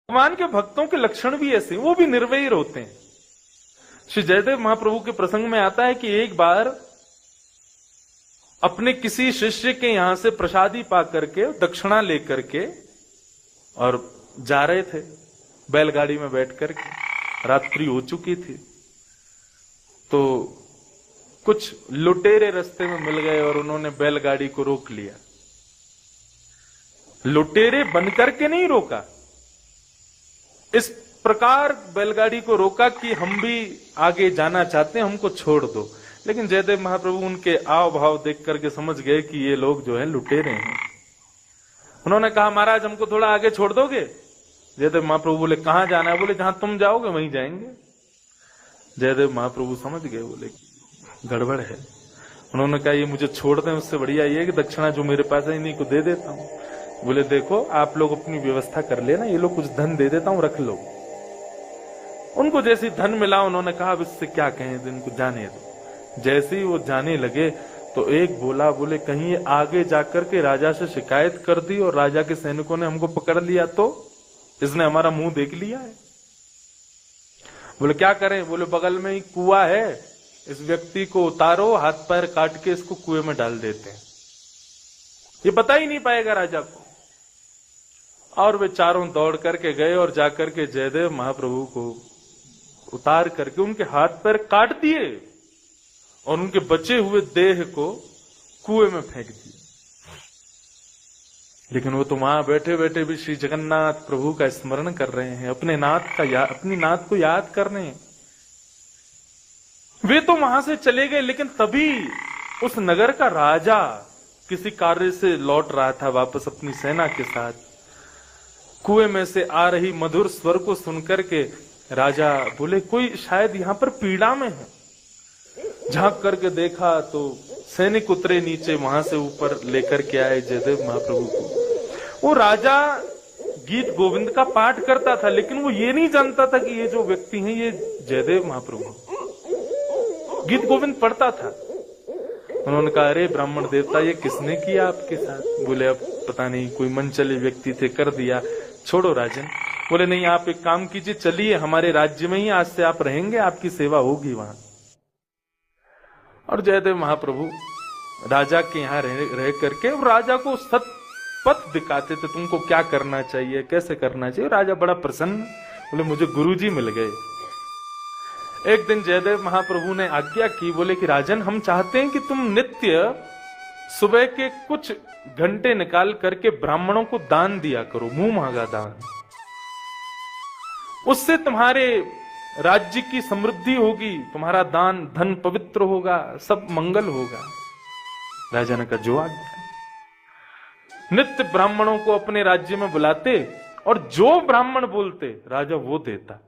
भगवान के भक्तों के लक्षण भी ऐसे, वो भी निर्वैर होते हैं। श्री जयदेव महाप्रभु के प्रसंग में आता है कि एक बार अपने किसी शिष्य के यहां से प्रसादी पा करके, दक्षिणा लेकर के, और जा रहे थे बैलगाड़ी में बैठ करके, रात्रि हो चुकी थी, तो कुछ लुटेरे रास्ते में मिल गए और उन्होंने बैलगाड़ी को रोक लिया। लुटेरे बनकर के नहीं रोका, इस प्रकार बैलगाड़ी को रोका कि हम भी आगे जाना चाहते हैं, हमको छोड़ दो। लेकिन जयदेव महाप्रभु उनके आव भाव देख करके समझ गए कि ये लोग जो है लुटेरे हैं। उन्होंने कहा, महाराज हमको थोड़ा आगे छोड़ दोगे? जयदेव महाप्रभु बोले, कहां जाना है? बोले, जहां तुम जाओगे वहीं जाएंगे। जयदेव महाप्रभु समझ गए, बोले गड़बड़ है। उन्होंने कहा, ये मुझे छोड़ दें, उससे बढ़िया ये कि दक्षिणा जो मेरे पास है इन्हीं को दे देता हूं। बोले, देखो आप लोग अपनी व्यवस्था कर लेना, ये लोग कुछ धन दे देता हूं, रख लो। उनको जैसी धन मिला, उन्होंने कहा अब इससे क्या कहें, इनको जाने दो। जैसे ही वो जाने लगे तो एक बोला, बोले कहीं आगे जाकर के राजा से शिकायत कर दी और राजा के सैनिकों ने हमको पकड़ लिया तो इसने हमारा मुंह देख लिया है। बोले क्या करें? बोले बगल में ही कुआं है, इस व्यक्ति को उतारो, हाथ पैर काट के इसको कुएं में डाल देते हैं, ये पता ही नहीं पाएगा राजा को। और वे चारों दौड़ करके गए और जाकर के जयदेव महाप्रभु को उतार करके उनके हाथ पैर काट दिए और उनके बचे हुए देह को कुएं में फेंक दिए। लेकिन वो तो वहां बैठे बैठे भी श्री जगन्नाथ प्रभु का स्मरण कर रहे हैं, अपने नाथ का अपनी नाथ को याद कर रहे हैं। वे तो वहां से चले गए, लेकिन तभी उस नगर का राजा किसी कार्य से लौट रहा था वापस अपनी सेना के साथ। कुएं में से आ रही मधुर स्वर को सुनकर के राजा बोले, कोई शायद यहां पर पीड़ा में है। झांक करके देखा तो सैनिक उतरे नीचे, वहां से ऊपर लेकर के आए जयदेव महाप्रभु को। वो राजा गीत गोविंद का पाठ करता था, लेकिन वो ये नहीं जानता था कि ये जो व्यक्ति हैं ये जयदेव महाप्रभु। गीत गोविंद पढ़ता था। उन्होंने कहा, अरे ब्राह्मण देवता, ये किसने किया आपके साथ? बोले अब पता नहीं, कोई मनचले व्यक्ति थे, कर दिया, छोड़ो राजन। बोले नहीं, आप एक काम कीजिए, चलिए हमारे राज्य में ही आज से आप रहेंगे, आपकी सेवा होगी वहां। और जयदेव महाप्रभु राजा के यहाँ रह करके राजा को सत पथ दिखाते थे, तुमको क्या करना चाहिए, कैसे करना चाहिए। राजा बड़ा प्रसन्न, बोले मुझे गुरुजी मिल गए। एक दिन जयदेव महाप्रभु ने आज्ञा की, बोले कि राजन, हम चाहते हैं कि तुम नित्य सुबह के कुछ घंटे निकाल करके ब्राह्मणों को दान दिया करो, मुंह मांगा दान। उससे तुम्हारे राज्य की समृद्धि होगी, तुम्हारा दान धन पवित्र होगा, सब मंगल होगा। राजा ने कहा, जो आज्ञा। नित्य ब्राह्मणों को अपने राज्य में बुलाते और जो ब्राह्मण बोलते राजा वो देता।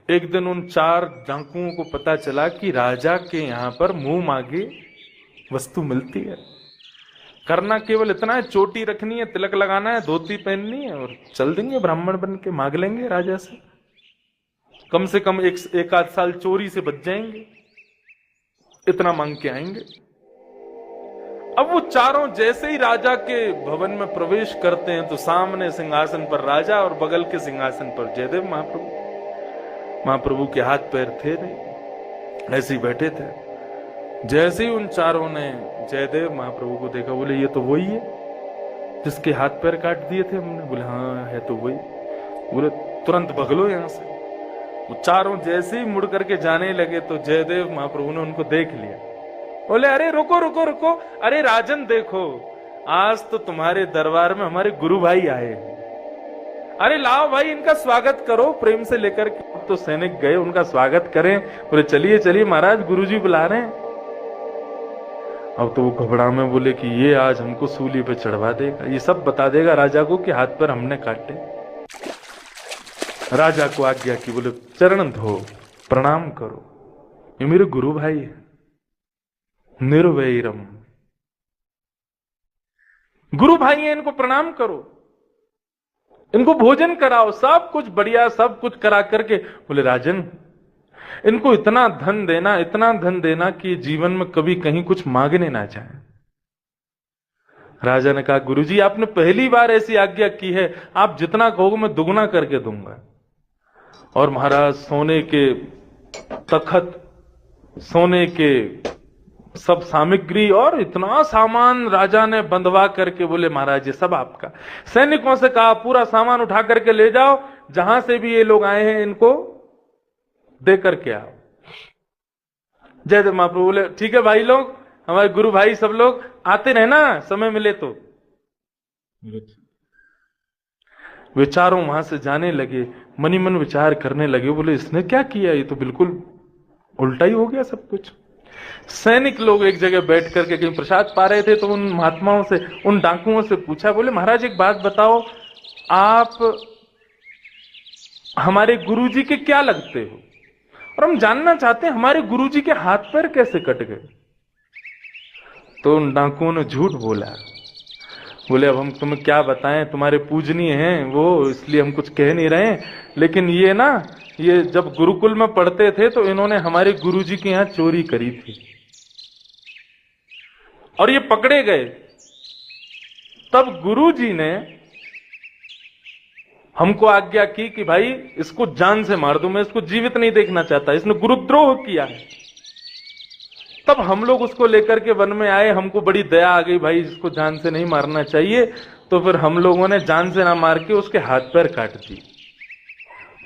एक दिन उन 4 डाकुओं को पता चला कि राजा के यहां पर मुंह मांगे वस्तु मिलती है। करना केवल इतना है, चोटी रखनी है, तिलक लगाना है, धोती पहननी है और चल देंगे ब्राह्मण बन के, मांग लेंगे राजा से। कम से कम एक आध साल चोरी से बच जाएंगे, इतना मांग के आएंगे। अब वो चारों जैसे ही राजा के भवन में प्रवेश करते हैं तो सामने सिंहासन पर राजा और बगल के सिंहासन पर जयदेव महाप्रभु। महाप्रभु के हाथ पैर थे नहीं, ऐसे ही बैठे थे। जैसे ही उन चारों ने जयदेव महाप्रभु को देखा, बोले ये तो वही है जिसके हाथ पैर काट दिए थे हमने। बोले हाँ है तो वही। बोले तुरंत भगलो यहां से। वो चारों जैसे ही मुड़ करके जाने लगे तो जयदेव महाप्रभु ने उनको देख लिया। बोले अरे रुको रुको रुको, अरे राजन देखो, आज तो तुम्हारे दरबार में हमारे गुरु भाई आए हैं, अरे लाओ भाई इनका स्वागत करो प्रेम से लेकर के। तो सैनिक गए, उनका स्वागत करें। बोले चलिए चलिए महाराज, गुरुजी बुला रहे हैं। अब तो वो घबरा में बोले कि ये आज हमको सूली पे चढ़वा देगा, ये सब बता देगा राजा को कि हाथ पर हमने काटे। राजा को आज्ञा की, बोले चरण धो, प्रणाम करो, ये मेरे गुरु भाई है, निर्वैरम गुरु भाई है, इनको प्रणाम करो, इनको भोजन कराओ, सब कुछ बढ़िया, सब कुछ करा करके। बोले राजन, इनको इतना धन देना, इतना धन देना कि जीवन में कभी कहीं कुछ मांगने ना जाए। राजा ने कहा, गुरुजी आपने पहली बार ऐसी आज्ञा की है, आप जितना कहोगे मैं दुगना करके दूंगा। और महाराज सोने के तखत, सोने के सब सामग्री और इतना सामान राजा ने बंधवा करके बोले, महाराज ये सब आपका। सैनिकों से कहा पूरा सामान उठा करके ले जाओ, जहां से भी ये लोग आए हैं इनको दे करके आओ। जयदेव महाप्रभु बोले, ठीक है भाई लोग, हमारे गुरु भाई सब लोग आते रहना समय मिले तो। विचारों वहां से जाने लगे, मनी मन विचार करने लगे, बोले इसने क्या किया, ये तो बिल्कुल उल्टा ही हो गया सब कुछ। सैनिक लोग एक जगह बैठ करके कहीं प्रसाद पा रहे थे, तो उन महात्माओं से, उन डाकुओं से पूछा, बोले महाराज एक बात बताओ, आप हमारे गुरुजी के क्या लगते हो, और हम जानना चाहते हैं हमारे गुरुजी के हाथ पैर कैसे कट गए। तो उन डाकुओं ने झूठ बोला, बोले अब हम तुम्हें क्या बताएं, तुम्हारे पूजनीय हैं वो, इसलिए हम कुछ कह नहीं रहे, लेकिन ये ना, ये जब गुरुकुल में पढ़ते थे तो इन्होंने हमारे गुरुजी के यहां चोरी करी थी और ये पकड़े गए। तब गुरुजी ने हमको आज्ञा की कि भाई इसको जान से मार दो, मैं इसको जीवित नहीं देखना चाहता, इसने गुरुद्रोह किया है। तब हम लोग उसको लेकर के वन में आए, हमको बड़ी दया आ गई, भाई इसको जान से नहीं मारना चाहिए, तो फिर हम लोगों ने जान से ना मार के उसके हाथ पैर काट दी।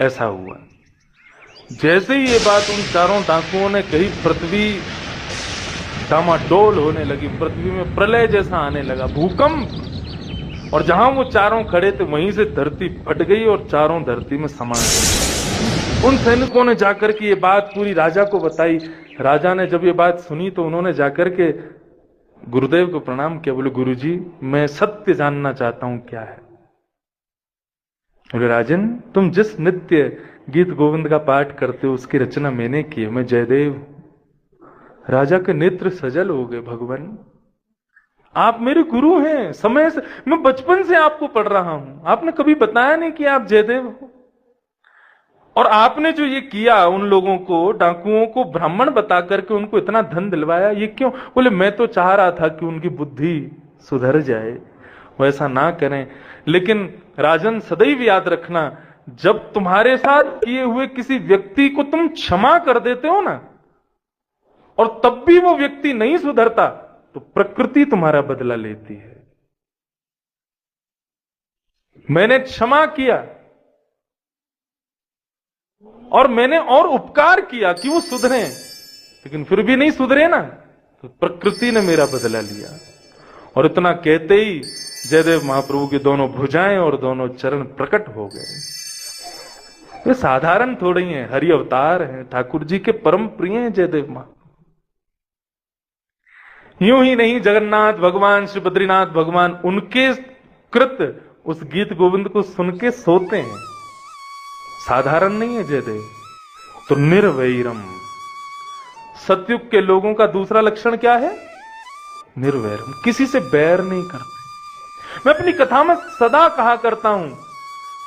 ऐसा हुआ। जैसे ही ये बात उन चारों डाकुओं ने कही, पृथ्वी डामाडोल होने लगी, पृथ्वी में प्रलय जैसा आने लगा, भूकंप, और जहां वो चारों खड़े थे वहीं से धरती फट गई और चारों धरती में समा गई। उन सैनिकों ने जाकर के ये बात पूरी राजा को बताई। राजा ने जब ये बात सुनी तो उन्होंने जाकर के गुरुदेव को प्रणाम किया, बोले गुरुजी मैं सत्य जानना चाहता हूं क्या है। बोले राजन, तुम जिस नित्य गीत गोविंद का पाठ करते हो उसकी रचना मैंने की है, मैं जयदेव। राजा के नेत्र सजल हो गए, भगवान आप मेरे गुरु हैं, समय से मैं बचपन से आपको पढ़ रहा हूं, आपने कभी बताया नहीं कि आप जयदेव हो। और आपने जो ये किया, उन लोगों को, डाकुओं को ब्राह्मण बता करके उनको इतना धन दिलवाया, ये क्यों? बोले मैं तो चाह रहा था कि उनकी बुद्धि सुधर जाए, वैसा ना करें। लेकिन राजन सदैव याद रखना, जब तुम्हारे साथ किए हुए किसी व्यक्ति को तुम क्षमा कर देते हो ना, और तब भी वो व्यक्ति नहीं सुधरता, तो प्रकृति तुम्हारा बदला लेती है। मैंने क्षमा किया और मैंने और उपकार किया कि वो सुधरे, लेकिन फिर भी नहीं सुधरे ना, तो प्रकृति ने मेरा बदला लिया। और इतना कहते ही जयदेव महाप्रभु की दोनों भुजाएं और दोनों चरण प्रकट हो गए। ये साधारण थोड़ी है, हरि अवतार हैं, ठाकुर जी के परम प्रिय हैं जयदेव महाप्रभु। यूं ही नहीं, जगन्नाथ भगवान, श्री बद्रीनाथ भगवान, उनके कृत उस गीत गोविंद को सुन के सोते हैं। साधारण नहीं है जयदेव। तो निर्वैरम, सतयुग के लोगों का दूसरा लक्षण क्या है? निर्वैरम, किसी से बैर नहीं करते। मैं अपनी कथा में सदा कहा करता हूं,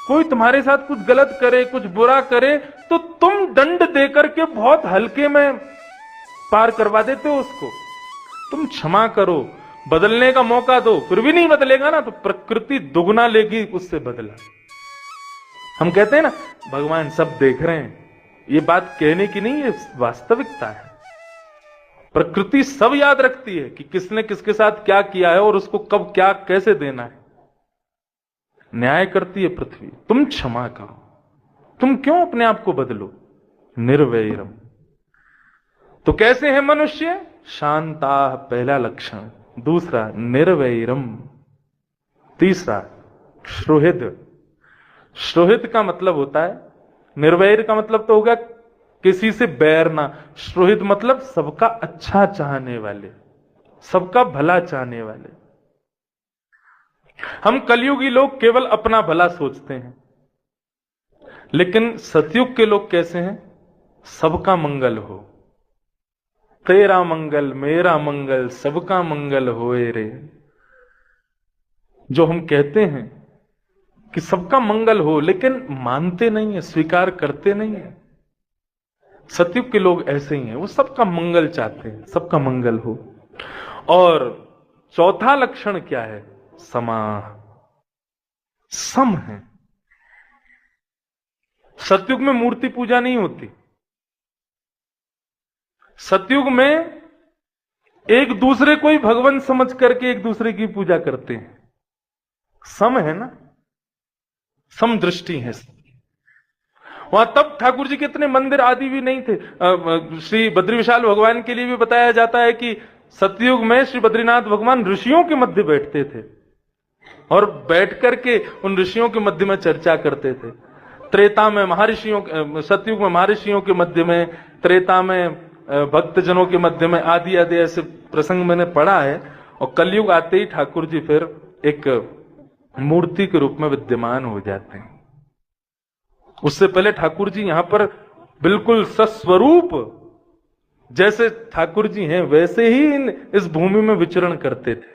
कोई तुम्हारे साथ कुछ गलत करे, कुछ बुरा करे, तो तुम दंड देकर के बहुत हल्के में पार करवा देते हो उसको। तुम क्षमा करो, बदलने का मौका दो, फिर भी नहीं बदलेगा ना, तो प्रकृति दुगना लेगी उससे बदला। हम कहते हैं ना भगवान सब देख रहे हैं, ये बात कहने की नहीं, ये वास्तविकता है। प्रकृति सब याद रखती है कि किसने किसके साथ क्या किया है और उसको कब क्या कैसे देना है। न्याय करती है पृथ्वी। तुम क्षमा करो, तुम क्यों अपने आप को बदलो? निर्वैरम। तो कैसे है मनुष्य? शांता पहला लक्षण, दूसरा निर्वैरम, तीसरा श्रोहित। श्रोहित का मतलब होता है, निर्वैर का मतलब तो होगा किसी से बैर ना, श्रोहित मतलब सबका अच्छा चाहने वाले, सबका भला चाहने वाले। हम कलयुगी लोग केवल अपना भला सोचते हैं, लेकिन सतयुग के लोग कैसे हैं? सबका मंगल हो, तेरा मंगल मेरा मंगल सबका मंगल होए रे। जो हम कहते हैं कि सबका मंगल हो, लेकिन मानते नहीं है, स्वीकार करते नहीं है। सतयुग के लोग ऐसे ही हैं, वो सबका मंगल चाहते हैं, सबका मंगल हो। और चौथा लक्षण क्या है? समाह, सम है। सतयुग में मूर्ति पूजा नहीं होती। सतयुग में एक दूसरे को ही भगवान समझ करके एक दूसरे की पूजा करते हैं। सम है ना, सम दृष्टि है। वहां तब ठाकुर जी के इतने मंदिर आदि भी नहीं थे। श्री बद्री विशाल भगवान के लिए भी बताया जाता है कि सतयुग में श्री बद्रीनाथ भगवान ऋषियों के मध्य बैठते थे और बैठ करके उन ऋषियों के मध्य में चर्चा करते थे। त्रेता में महर्षियों, सतयुग में महर्षियों के मध्य में, त्रेता में भक्तजनों के मध्य में, आदि आदि ऐसे प्रसंग मैंने पढ़ा है। और कलयुग आते ही ठाकुर जी फिर एक मूर्ति के रूप में विद्यमान हो जाते हैं। उससे पहले ठाकुर जी यहां पर बिल्कुल सस्वरूप, जैसे ठाकुर जी हैं वैसे ही इस भूमि में विचरण करते थे।